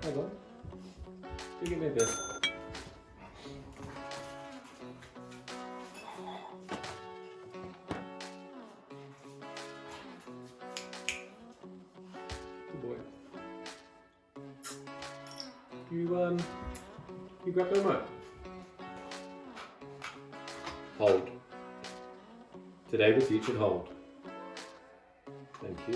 Hold on. You give me a bit. Good boy. You grab the remote. Hold. Today we're teaching hold. Thank you.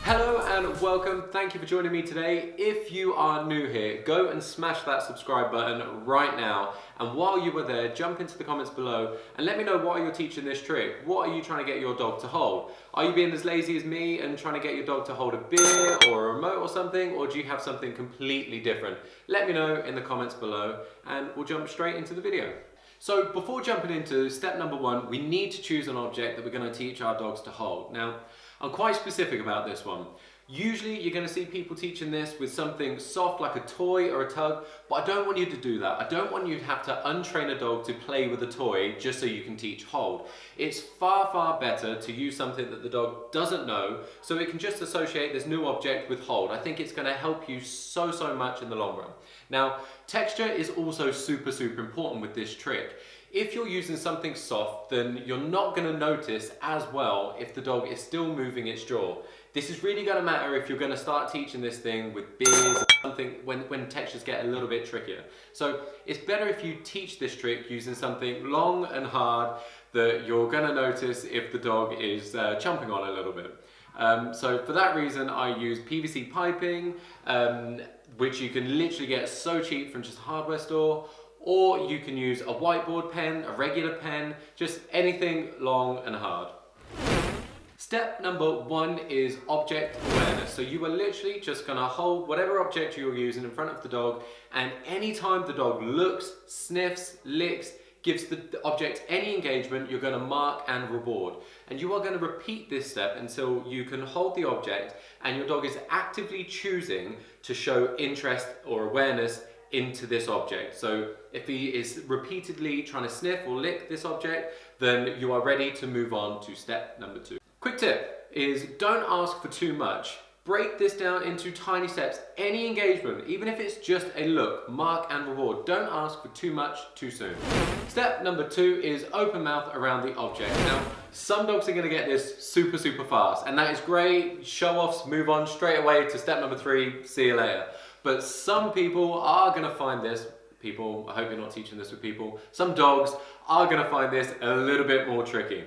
Hello and welcome, thank you for joining me today. If you are new here, go and smash that subscribe button right now. And while you are there, jump into the comments below and let me know why you're teaching this trick. What are you trying to get your dog to hold? Are you being as lazy as me and trying to get your dog to hold a beer or a remote or something? Or do you have something completely different? Let me know in the comments below and we'll jump straight into the video. So before jumping into step number one, we need to choose an object that we're going to teach our dogs to hold. Now, I'm quite specific about this one. Usually you're going to see people teaching this with something soft like a toy or a tug, but I don't want you to do that. I don't want you to have to untrain a dog to play with a toy just so you can teach hold. It's far, far better to use something that the dog doesn't know so it can just associate this new object with hold. I think it's going to help you so much in the long run. Now, texture is also super important with this trick. If you're using something soft, then you're not going to notice as well if the dog is still moving its jaw. This is really going to matter if you're going to start teaching this thing with beers or something when textures get a little bit trickier. So it's better if you teach this trick using something long and hard that you're going to notice if the dog is chomping on a little bit. So for that reason, I use PVC piping, which you can literally get so cheap from just a hardware store. Or you can use a whiteboard pen, a regular pen, just anything long and hard. Step number one is object awareness. So you are literally just gonna hold whatever object you're using in front of the dog, and anytime the dog looks, sniffs, licks, gives the object any engagement, you're gonna mark and reward. And you are gonna repeat this step until you can hold the object and your dog is actively choosing to show interest or awareness into this object. So if he is repeatedly trying to sniff or lick this object, then you are ready to move on to step number two. Quick tip is don't ask for too much. Break this down into tiny steps. Any engagement, even if it's just a look, mark and reward. Don't ask for too much too soon. Step number two is open mouth around the object. Now, some dogs are gonna get this super fast, and that is great. Show offs, move on straight away to step number three, see you later. But some people are gonna find this, I hope you're not teaching this with people, some dogs are gonna find this a little bit more tricky.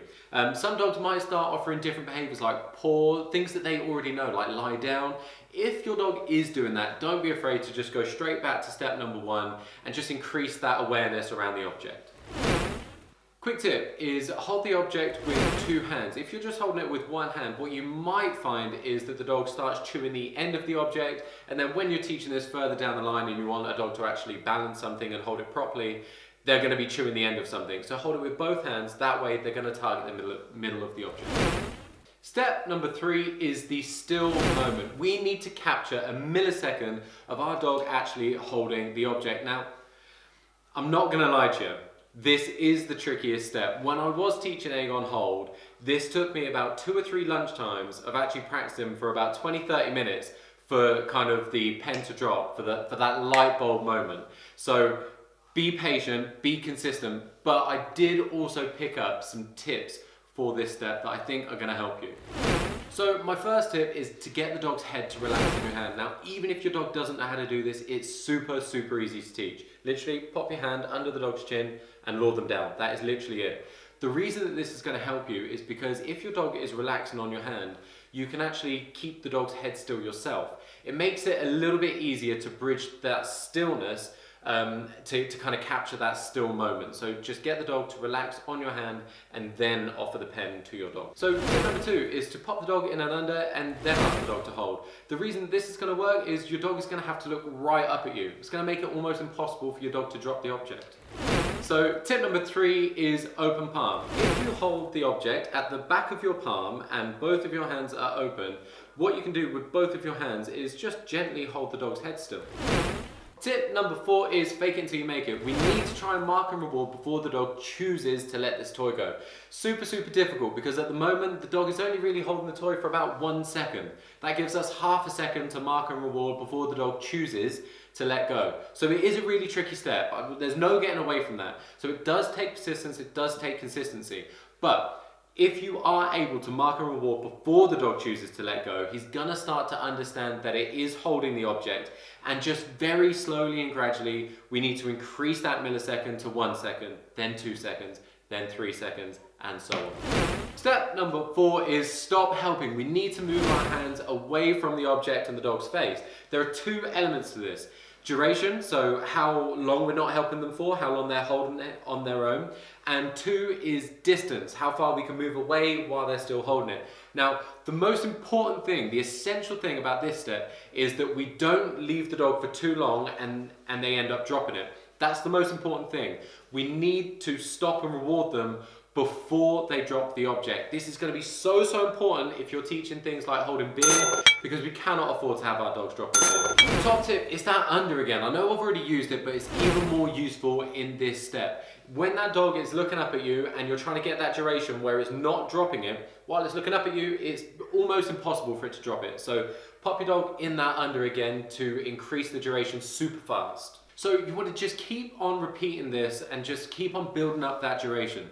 Some dogs might start offering different behaviors like paw, things that they already know, like lie down. If your dog is doing that, don't be afraid to just go straight back to step number one and just increase that awareness around the object. Quick tip is hold the object with two hands. If you're just holding it with one hand, what you might find is that the dog starts chewing the end of the object, and then when you're teaching this further down the line and you want a dog to actually balance something and hold it properly, they're going to be chewing the end of something. So hold it with both hands, that way they're going to target the middle of the object. Step number three is the still moment. We need to capture a millisecond of our dog actually holding the object. Now, I'm not going to lie to you. This is the trickiest step. When I was teaching egg on hold, this took me about 2 or 3 lunchtimes of actually practicing for about 20-30 minutes for kind of the pen to drop, for that light bulb moment. So be patient, be consistent, but I did also pick up some tips for this step that I think are gonna help you. So my first tip is to get the dog's head to relax in your hand. Now, even if your dog doesn't know how to do this, it's super easy to teach. Literally pop your hand under the dog's chin and lure them down. That is literally it. The reason that this is going to help you is because if your dog is relaxing on your hand, you can actually keep the dog's head still yourself. It makes it a little bit easier to bridge that stillness to kind of capture that still moment. So just get the dog to relax on your hand and then offer the pen to your dog. So tip number two is to pop the dog in and under and then ask the dog to hold. The reason this is going to work is your dog is going to have to look right up at you. It's going to make it almost impossible for your dog to drop the object. So tip number three is open palm. If you hold the object at the back of your palm and both of your hands are open, what you can do with both of your hands is just gently hold the dog's head still. Tip number 4 is fake it until you make it. We need to try and mark and reward before the dog chooses to let this toy go. Super difficult because at the moment the dog is only really holding the toy for about 1 second. That gives us half a second to mark and reward before the dog chooses to let go. So it is a really tricky step. There's no getting away from that. So it does take persistence, it does take consistency. But if you are able to mark and reward before the dog chooses to let go, he's gonna start to understand that it is holding the object, and just very slowly and gradually, we need to increase that millisecond to 1 second, then 2 seconds, then 3 seconds, and so on. Step number 4 is stop helping. We need to move our hands away from the object and the dog's face. There are 2 elements to this. Duration, so how long we're not helping them for, how long they're holding it on their own. And 2 is distance, how far we can move away while they're still holding it. Now, the most important thing, the essential thing about this step is that we don't leave the dog for too long and they end up dropping it. That's the most important thing. We need to stop and reward them before they drop the object. This is going to be so important if you're teaching things like holding beer, because we cannot afford to have our dogs dropping beer. Top tip is that under again. I know I've already used it, but it's even more useful in this step. When that dog is looking up at you and you're trying to get that duration where it's not dropping it, while it's looking up at you, it's almost impossible for it to drop it. So pop your dog in that under again to increase the duration super fast. So you want to just keep on repeating this and just keep on building up that duration.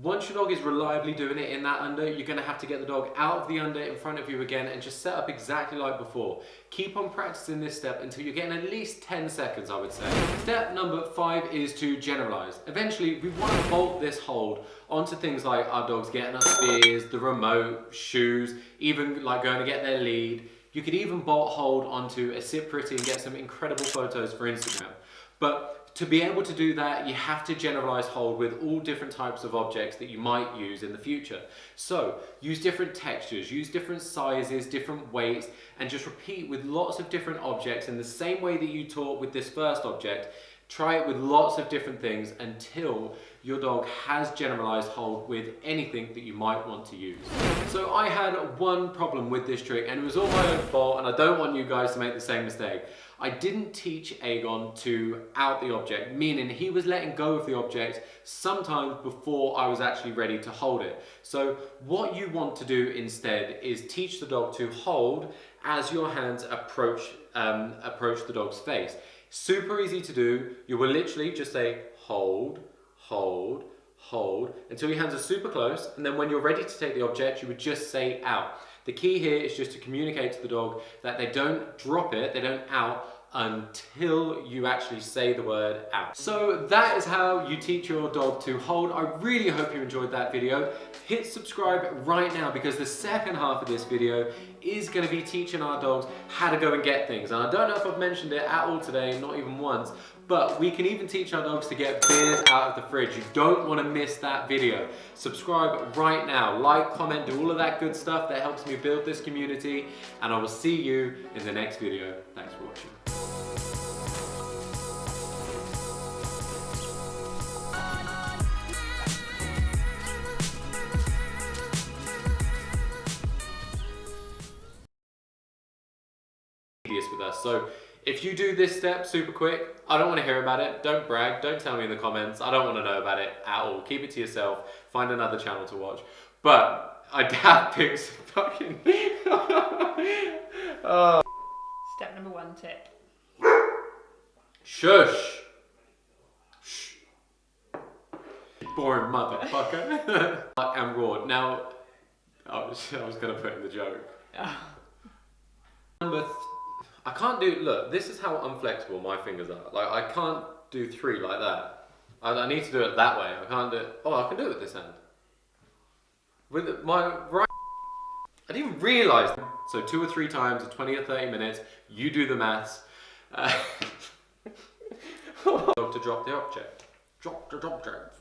Once your dog is reliably doing it in that under, you're going to have to get the dog out of the under in front of you again and just set up exactly like before. Keep on practicing this step until you're getting at least 10 seconds, I would say. Step number 5 is to generalize. Eventually, we want to bolt this hold onto things like our dogs getting us beers, the remote, shoes, even like going to get their lead. You could even bolt hold onto a sit pretty and get some incredible photos for Instagram. But to be able to do that, you have to generalize hold with all different types of objects that you might use in the future. So use different textures, use different sizes, different weights, and just repeat with lots of different objects in the same way that you taught with this first object. Try it with lots of different things until your dog has generalized hold with anything that you might want to use. So I had one problem with this trick, and it was all my own fault, and I don't want you guys to make the same mistake. I didn't teach Aegon to out the object, meaning he was letting go of the object sometimes before I was actually ready to hold it. So what you want to do instead is teach the dog to hold as your hands approach the dog's face. Super easy to do. You will literally just say hold, hold, hold until your hands are super close, and then when you're ready to take the object, you would just say out. The key here is just to communicate to the dog that they don't drop it, they don't out until you actually say the word out. So that is how you teach your dog to hold. I really hope you enjoyed that video. Hit subscribe right now because the second half of this video is going to be teaching our dogs how to go and get things. And I don't know if I've mentioned it at all today, not even once, but we can even teach our dogs to get beers out of the fridge. You don't want to miss that video. Subscribe right now, like, comment, do all of that good stuff that helps me build this community, and I will see you in the next video. Thanks for watching. With us. So if you do this step super quick, I don't want to hear about it. Don't brag. Don't tell me in the comments. I don't want to know about it at all. Keep it to yourself. Find another channel to watch. But I have picked some fucking... oh. Step number 1 tip. Shush. Shh. Boring motherfucker. And roared. Now, I was going to put in the joke. I can't do, look, this is how unflexible my fingers are. Like, I can't do 3 like that. I need to do it that way. I can't do it, oh, I can do it with this hand. With my right, I didn't realise. So 2 or 3 times, 20 or 30 minutes, you do the maths. To drop the object. Drop the object.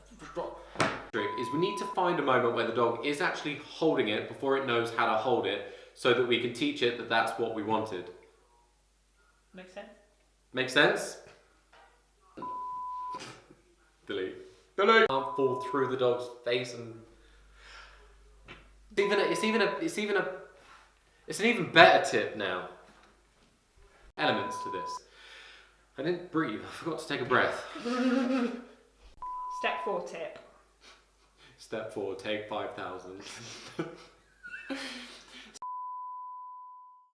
Trick is we need to find a moment where the dog is actually holding it before it knows how to hold it, so that we can teach it that that's what we wanted. Makes sense? Makes sense? Delete. Delete! Can't fall through the dog's face and... It's an even better tip now. Elements to this. I didn't breathe. I forgot to take a breath. Step 4 tip. Step 4, take 5,000.